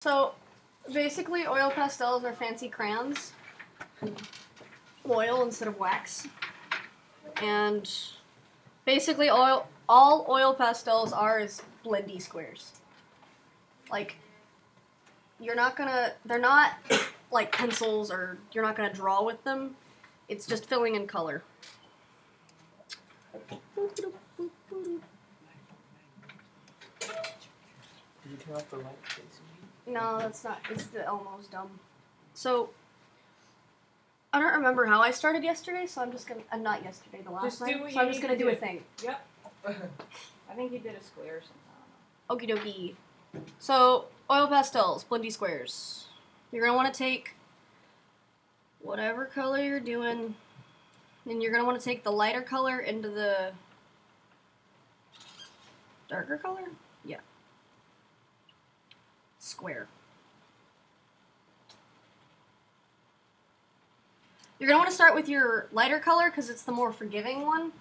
So, basically, oil pastels are fancy crayons. Oil instead of wax. And basically, all oil pastels are is blendy squares. Like, they're not like pencils, or you're not gonna draw with them. It's just filling in color. Did you turn off the light, Casey? No, that's not. It's the Elmo's dumb. So, I don't remember how I started yesterday, so I'm just gonna. Not yesterday, the last night. So I'm just gonna do a thing. Yep. I think you did a square or something. Okie dokie. So, oil pastels, blendy squares. You're gonna want to take whatever color you're doing, and you're gonna want to take the lighter color into the darker color? Yeah. Square. You're going to want to start with your lighter color because it's the more forgiving one.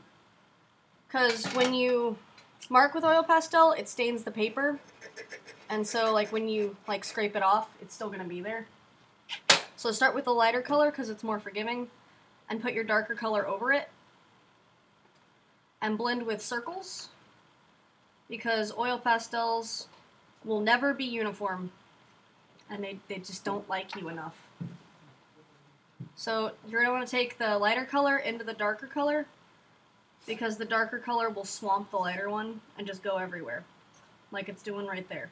Because when you mark with oil pastel, it stains the paper. And so like when you like scrape it off, it's still going to be there. So start with the lighter color because it's more forgiving. And put your darker color over it. And blend with circles. Because oil pastels will never be uniform. And they just don't like you enough. So you're going to want to take the lighter color into the darker color, because the darker color will swamp the lighter one and just go everywhere, like it's doing right there.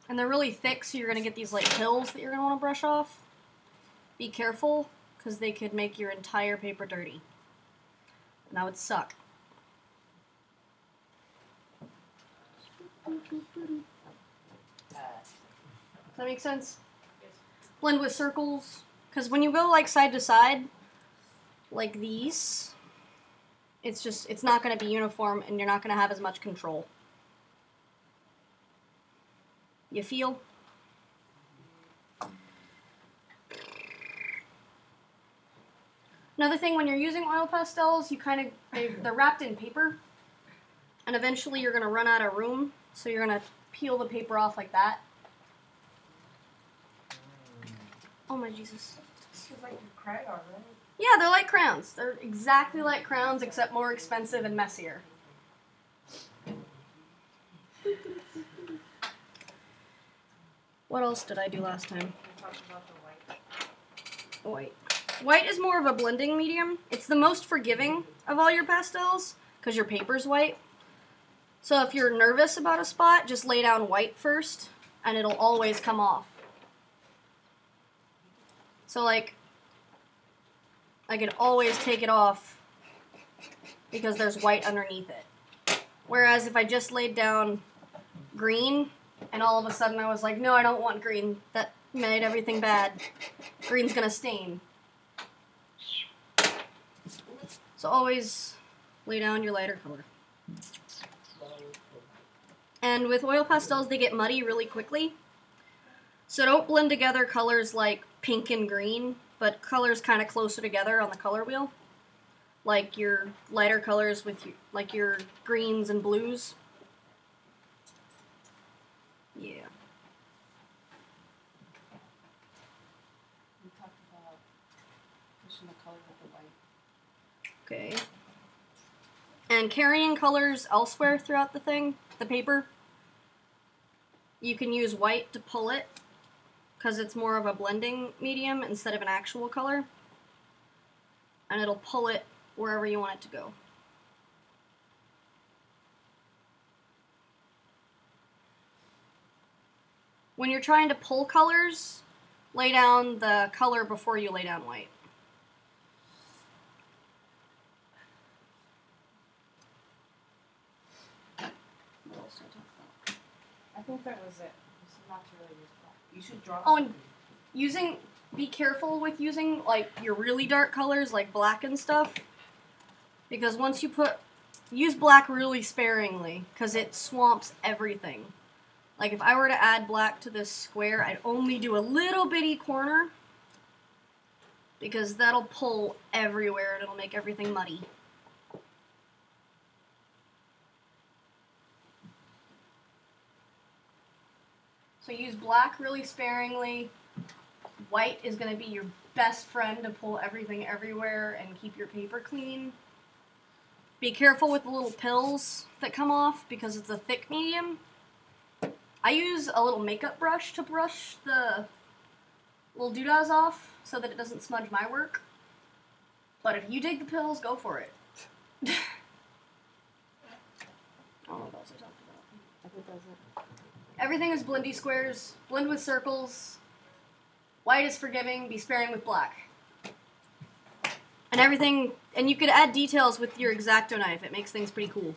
And they're really thick, so you're going to get these like hills that you're going to want to brush off. Be careful, because they could make your entire paper dirty. And that would suck. Does that make sense? Yes. Blend with circles, because when you go like side to side, like these, it's not going to be uniform, and you're not going to have as much control. You feel? Another thing, when you're using oil pastels, they're wrapped in paper, and eventually you're going to run out of room, so you're going to peel the paper off like that. Oh my Jesus. This is like a crayon, right? Yeah, they're like crayons. They're exactly like crayons, except more expensive and messier. What else did I do last time? We talked about the white. White. White is more of a blending medium. It's the most forgiving of all your pastels, because your paper's white. So if you're nervous about a spot, just lay down white first, and it'll always come off. So like, I can always take it off because there's white underneath it. Whereas if I just laid down green, and all of a sudden I was like, no, I don't want green, that made everything bad. Green's gonna stain. So always lay down your lighter color. And with oil pastels, they get muddy really quickly. So don't blend together colors like pink and green, but colors kind of closer together on the color wheel. Like your lighter colors with your greens and blues. Yeah. We talked about pushing the color with the white. Okay. And carrying colors elsewhere throughout the paper. You can use white to pull it, because it's more of a blending medium instead of an actual color. And it'll pull it wherever you want it to go. When you're trying to pull colors, lay down the color before you lay down white. What else did I talk about? I think that was it. This is not to really use black. You should draw. Oh, and be careful with using like your really dark colors like black and stuff, because once you use black really sparingly, because it swamps everything. Like if I were to add black to this square, I'd only do a little bitty corner, because that'll pull everywhere and it'll make everything muddy. So use black really sparingly. White is going to be your best friend to pull everything everywhere and keep your paper clean. Be careful with the little pills that come off because it's a thick medium. I use a little makeup brush to brush the little doodahs off so that it doesn't smudge my work. But if you dig the pills, go for it. I don't know what else I talked about. I think that's it. Everything is blendy squares. Blend with circles. White is forgiving. Be sparing with black. And everything, and you could add details with your X-Acto knife. It makes things pretty cool.